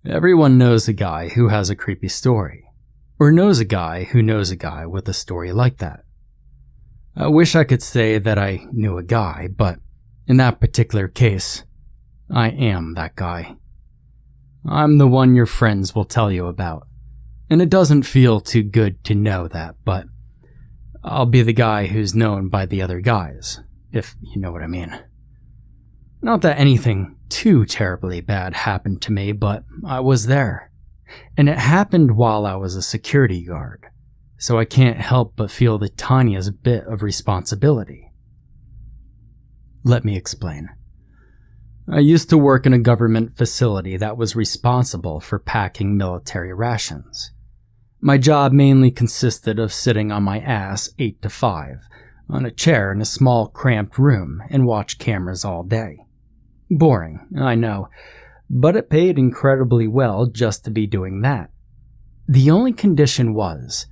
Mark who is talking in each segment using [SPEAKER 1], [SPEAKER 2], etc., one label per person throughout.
[SPEAKER 1] Everyone knows a guy who has a creepy story, or knows a guy who knows a guy with a story like that. I wish I could say that I knew a guy, but in that particular case, I am that guy. I'm the one your friends will tell you about, and it doesn't feel too good to know that, but I'll be the guy who's known by the other guys, if you know what I mean. Not that anything too terribly bad happened to me, but I was there. And it happened while I was a security guard, so I can't help but feel the tiniest bit of responsibility. Let me explain. I used to work in a government facility that was responsible for packing military rations. My job mainly consisted of sitting on my ass 8 to 5, on a chair in a small cramped room and watch cameras all day. Boring, I know, but it paid incredibly well just to be doing that. The only condition was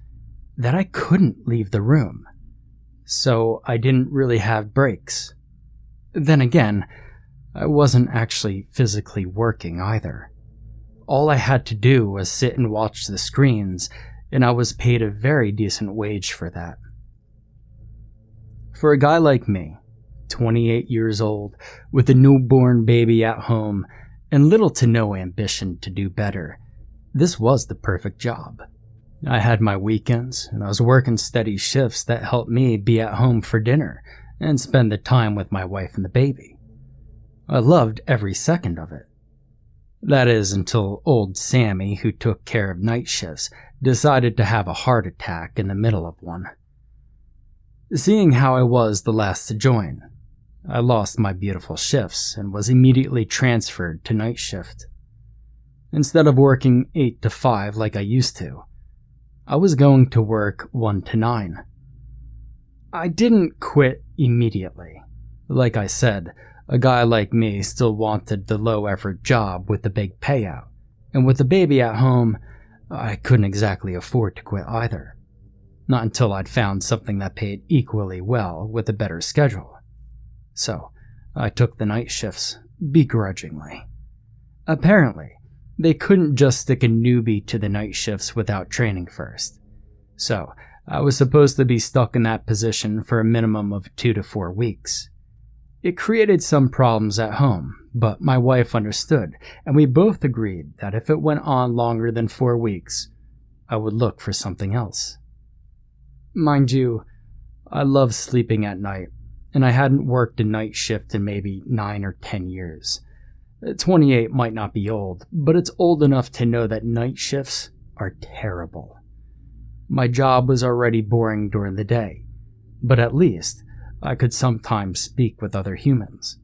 [SPEAKER 1] that I couldn't leave the room, so I didn't really have breaks. Then again, I wasn't actually physically working either. All I had to do was sit and watch the screens, and I was paid a very decent wage for that. For a guy like me, 28 years old, with a newborn baby at home, and little to no ambition to do better, this was the perfect job. I had my weekends, and I was working steady shifts that helped me be at home for dinner and spend the time with my wife and the baby. I loved every second of it. That is, until old Sammy, who took care of night shifts, decided to have a heart attack in the middle of one. Seeing how I was the last to join, I lost my beautiful shifts and was immediately transferred to night shift. Instead of working 8 to 5 like I used to, I was going to work 1 to 9. I didn't quit immediately. Like I said, a guy like me still wanted the low-effort job with the big payout, and with the baby at home, I couldn't exactly afford to quit either. Not until I'd found something that paid equally well with a better schedule. So, I took the night shifts, begrudgingly. Apparently, they couldn't just stick a newbie to the night shifts without training first. So, I was supposed to be stuck in that position for a minimum of 2 to 4 weeks. It created some problems at home, but my wife understood, and we both agreed that if it went on longer than 4 weeks, I would look for something else. Mind you, I love sleeping at night, and I hadn't worked a night shift in maybe 9 or 10 years. 28 might not be old, but it's old enough to know that night shifts are terrible. My job was already boring during the day, but at least I could sometimes speak with other humans.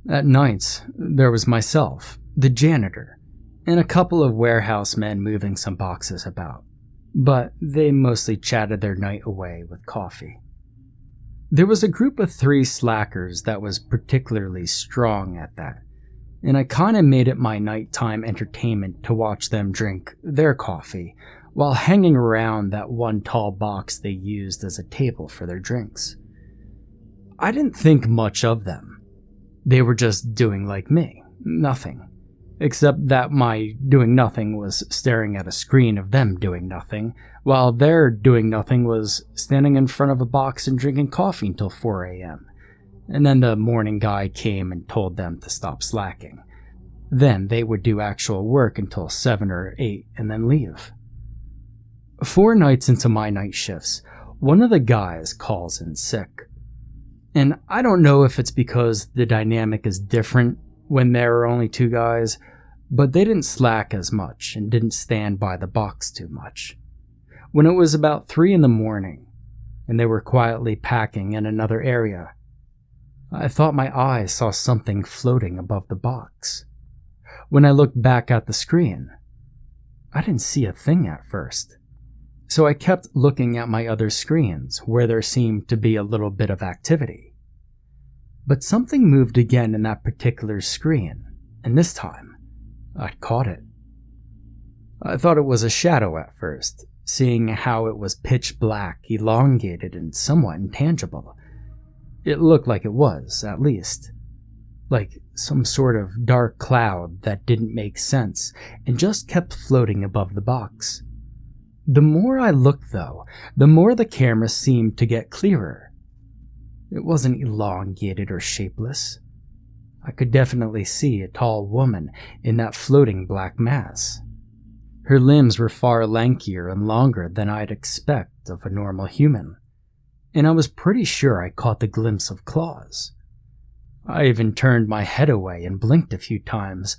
[SPEAKER 1] At nights, there was myself, the janitor, and a couple of warehouse men moving some boxes about, but they mostly chatted their night away with coffee. There was a group of 3 slackers that was particularly strong at that, and I kinda made it my nighttime entertainment to watch them drink their coffee while hanging around that one tall box they used as a table for their drinks. I didn't think much of them. They were just doing like me, nothing. Except that my doing nothing was staring at a screen of them doing nothing, while their doing nothing was standing in front of a box and drinking coffee until 4 a.m. And then the morning guy came and told them to stop slacking. Then they would do actual work until 7 or 8 and then leave. 4 nights into my night shifts, one of the guys calls in sick. And I don't know if it's because the dynamic is different when there are only 2 guys, but they didn't slack as much and didn't stand by the box too much. When it was about 3 in the morning, and they were quietly packing in another area, I thought my eyes saw something floating above the box. When I looked back at the screen, I didn't see a thing at first. So I kept looking at my other screens where there seemed to be a little bit of activity. But something moved again in that particular screen, and this time, I caught it. I thought it was a shadow at first, seeing how it was pitch black, elongated, and somewhat intangible. It looked like it was, at least. like some sort of dark cloud that didn't make sense and just kept floating above the box. The more I looked, though, the more the camera seemed to get clearer. It wasn't elongated or shapeless. I could definitely see a tall woman in that floating black mass. Her limbs were far lankier and longer than I'd expect of a normal human, and I was pretty sure I caught the glimpse of claws. I even turned my head away and blinked a few times,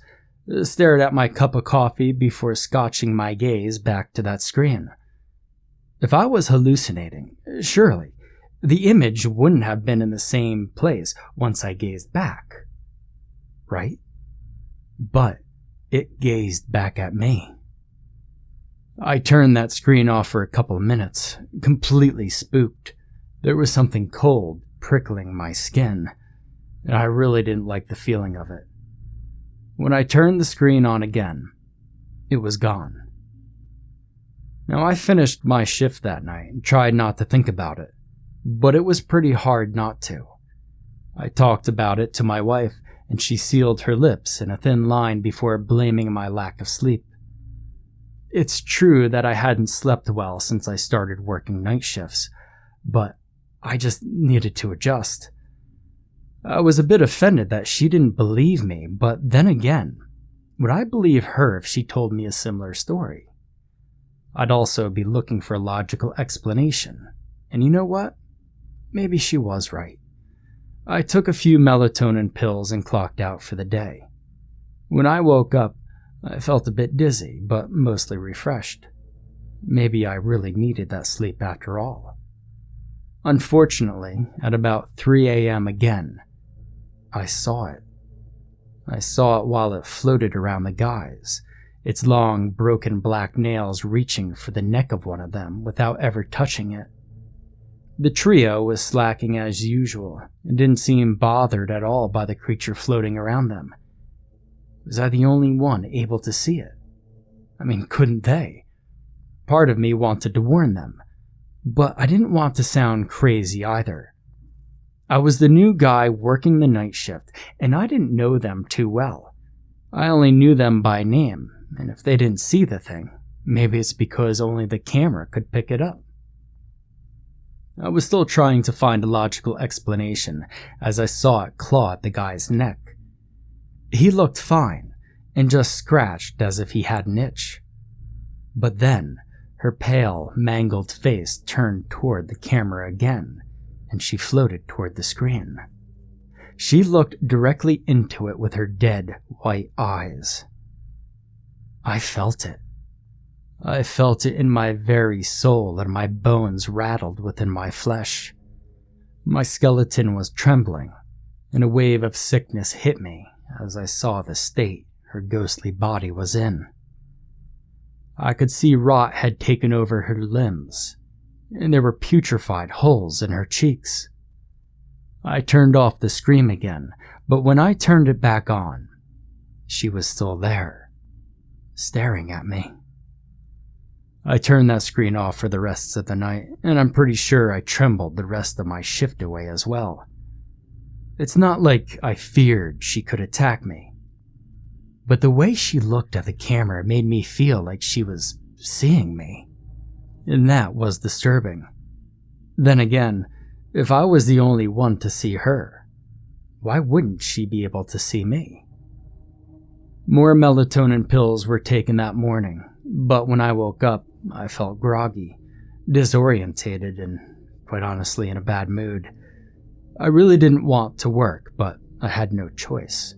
[SPEAKER 1] stared at my cup of coffee before scotching my gaze back to that screen. If I was hallucinating, surely the image wouldn't have been in the same place once I gazed back, right? But it gazed back at me. I turned that screen off for a couple of minutes, completely spooked. There was something cold prickling my skin, and I really didn't like the feeling of it. When I turned the screen on again, it was gone. Now, I finished my shift that night and tried not to think about it, but it was pretty hard not to. I talked about it to my wife, and she sealed her lips in a thin line before blaming my lack of sleep. It's true that I hadn't slept well since I started working night shifts, but I just needed to adjust. I was a bit offended that she didn't believe me, but then again, would I believe her if she told me a similar story? I'd also be looking for a logical explanation, and you know what? Maybe she was right. I took a few melatonin pills and clocked out for the day. When I woke up, I felt a bit dizzy, but mostly refreshed. Maybe I really needed that sleep after all. Unfortunately, at about 3 a.m. again, I saw it. I saw it while it floated around the guys, its long, broken black nails reaching for the neck of one of them without ever touching it. The trio was slacking as usual and didn't seem bothered at all by the creature floating around them. Was I the only one able to see it? I mean, couldn't they? Part of me wanted to warn them, but I didn't want to sound crazy either. I was the new guy working the night shift, and I didn't know them too well. I only knew them by name, and if they didn't see the thing, maybe it's because only the camera could pick it up. I was still trying to find a logical explanation as I saw it claw at the guy's neck. He looked fine, and just scratched as if he had an itch. But then, her pale, mangled face turned toward the camera again, and she floated toward the screen. She looked directly into it with her dead, white eyes. I felt it. I felt it in my very soul, and my bones rattled within my flesh. My skeleton was trembling, and a wave of sickness hit me as I saw the state her ghostly body was in. I could see rot had taken over her limbs, and there were putrefied holes in her cheeks. I turned off the screen again, but when I turned it back on, she was still there, staring at me. I turned that screen off for the rest of the night, and I'm pretty sure I trembled the rest of my shift away as well. It's not like I feared she could attack me, but the way she looked at the camera made me feel like she was seeing me, and that was disturbing. Then again, if I was the only one to see her, why wouldn't she be able to see me? More melatonin pills were taken that morning, but when I woke up, I felt groggy, disorientated, and quite honestly in a bad mood. I really didn't want to work, but I had no choice.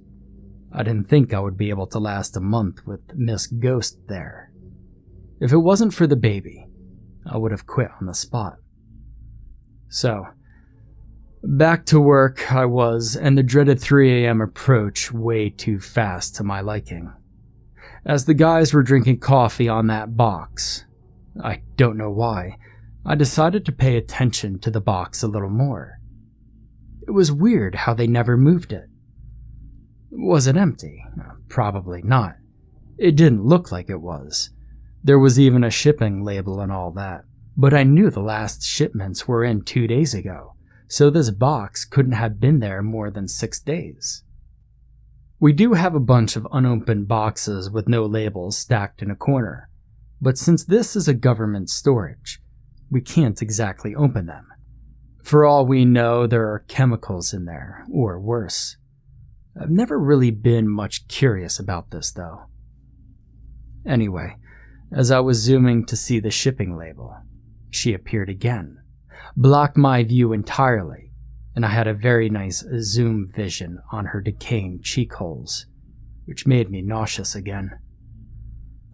[SPEAKER 1] I didn't think I would be able to last a month with Miss Ghost there. If it wasn't for the baby, I would have quit on the spot. So, back to work I was, and the dreaded 3 a.m. approached way too fast to my liking. As the guys were drinking coffee on that box, I don't know why, I decided to pay attention to the box a little more. It was weird how they never moved it. Was it empty? Probably not. It didn't look like it was. There was even a shipping label and all that, but I knew the last shipments were in 2 days ago, so this box couldn't have been there more than 6 days. We do have a bunch of unopened boxes with no labels stacked in a corner, but since this is a government storage, we can't exactly open them. For all we know, there are chemicals in there, or worse. I've never really been much curious about this, though. Anyway, as I was zooming to see the shipping label, she appeared again, blocked my view entirely, and I had a very nice zoom vision on her decaying cheek holes, which made me nauseous again.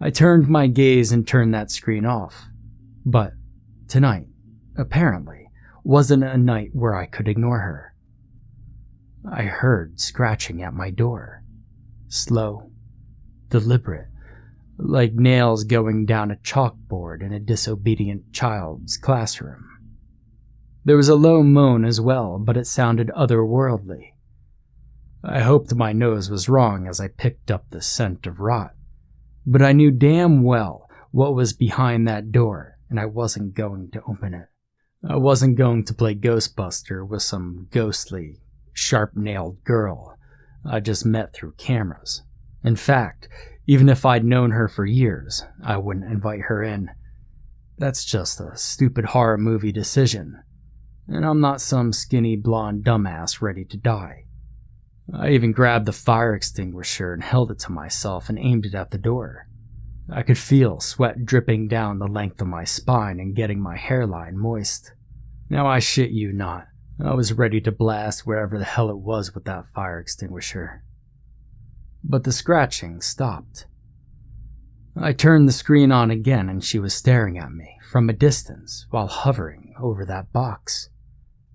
[SPEAKER 1] I turned my gaze and turned that screen off, but tonight, apparently, wasn't a night where I could ignore her. I heard scratching at my door, slow, deliberate, like nails going down a chalkboard in a disobedient child's classroom. There was a low moan as well, but it sounded otherworldly. I hoped my nose was wrong as I picked up the scent of rot, but I knew damn well what was behind that door, and I wasn't going to open it. I wasn't going to play Ghostbuster with some ghostly, sharp-nailed girl I just met through cameras. In fact, even if I'd known her for years, I wouldn't invite her in. That's just a stupid horror movie decision, and I'm not some skinny blonde dumbass ready to die. I even grabbed the fire extinguisher and held it to myself and aimed it at the door. I could feel sweat dripping down the length of my spine and getting my hairline moist. Now I shit you not, I was ready to blast wherever the hell it was with that fire extinguisher. But the scratching stopped. I turned the screen on again and she was staring at me from a distance while hovering over that box.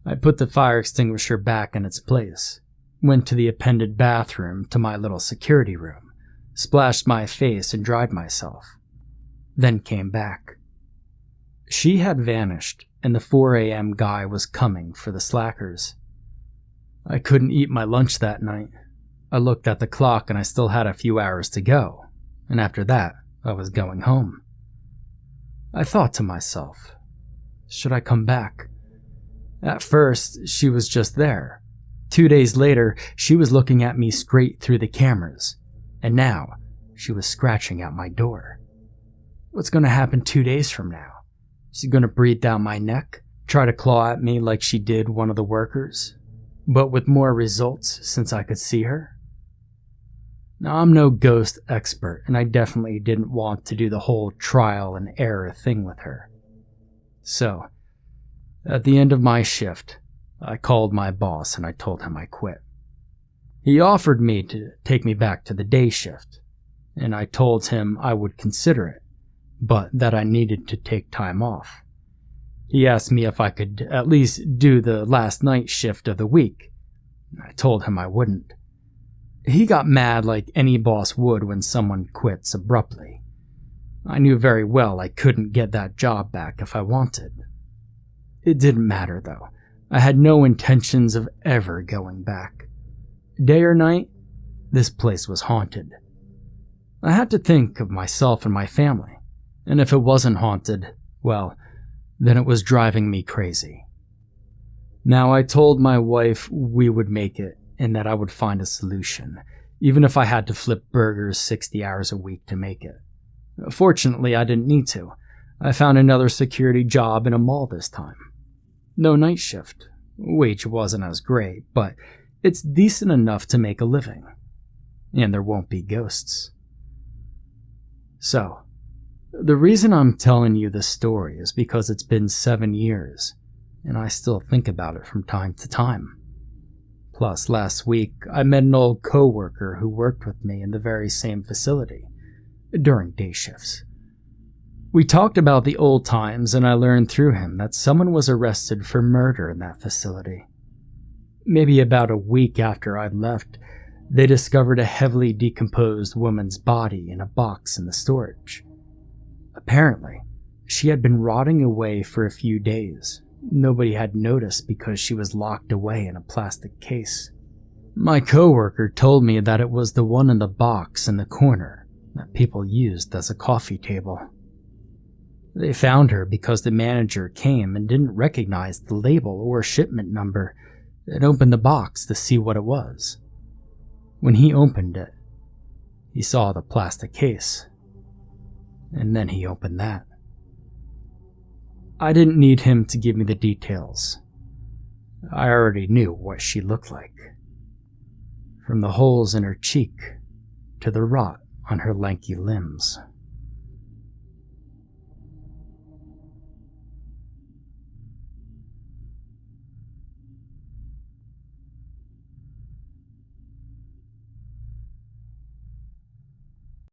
[SPEAKER 1] I put the fire extinguisher back in its place, went to the appended bathroom to my little security room, splashed my face and dried myself, then came back. She had vanished and the 4 a.m. guy was coming for the slackers. I couldn't eat my lunch that night. I looked at the clock and I still had a few hours to go, and after that, I was going home. I thought to myself, should I come back? At first, she was just there. 2 days later, she was looking at me straight through the cameras, and now she was scratching at my door. What's going to happen 2 days from now? Is she going to breathe down my neck, try to claw at me like she did one of the workers, but with more results since I could see her? Now, I'm no ghost expert, and I definitely didn't want to do the whole trial and error thing with her. So, at the end of my shift, I called my boss and I told him I quit. He offered me to take me back to the day shift, and I told him I would consider it, but that I needed to take time off. He asked me if I could at least do the last night shift of the week. I told him I wouldn't. He got mad like any boss would when someone quits abruptly. I knew very well I couldn't get that job back if I wanted. It didn't matter though. I had no intentions of ever going back. Day or night, this place was haunted. I had to think of myself and my family, and if it wasn't haunted, well, then it was driving me crazy. Now I told my wife we would make it and that I would find a solution, even if I had to flip burgers 60 hours a week to make it. Fortunately, I didn't need to. I found another security job in a mall this time. No night shift. Wage wasn't as great, but it's decent enough to make a living. And there won't be ghosts. So, the reason I'm telling you this story is because it's been 7 years, and I still think about it from time to time. Plus, last week, I met an old co-worker who worked with me in the very same facility, during day shifts. We talked about the old times, and I learned through him that someone was arrested for murder in that facility. Maybe about a week after I'd left, they discovered a heavily decomposed woman's body in a box in the storage. Apparently, she had been rotting away for a few days. Nobody had noticed because she was locked away in a plastic case. My coworker told me that it was the one in the box in the corner that people used as a coffee table. They found her because the manager came and didn't recognize the label or shipment number and opened the box to see what it was. When he opened it, he saw the plastic case, and then he opened that. I didn't need him to give me the details. I already knew what she looked like. From the holes in her cheek to the rot on her lanky limbs.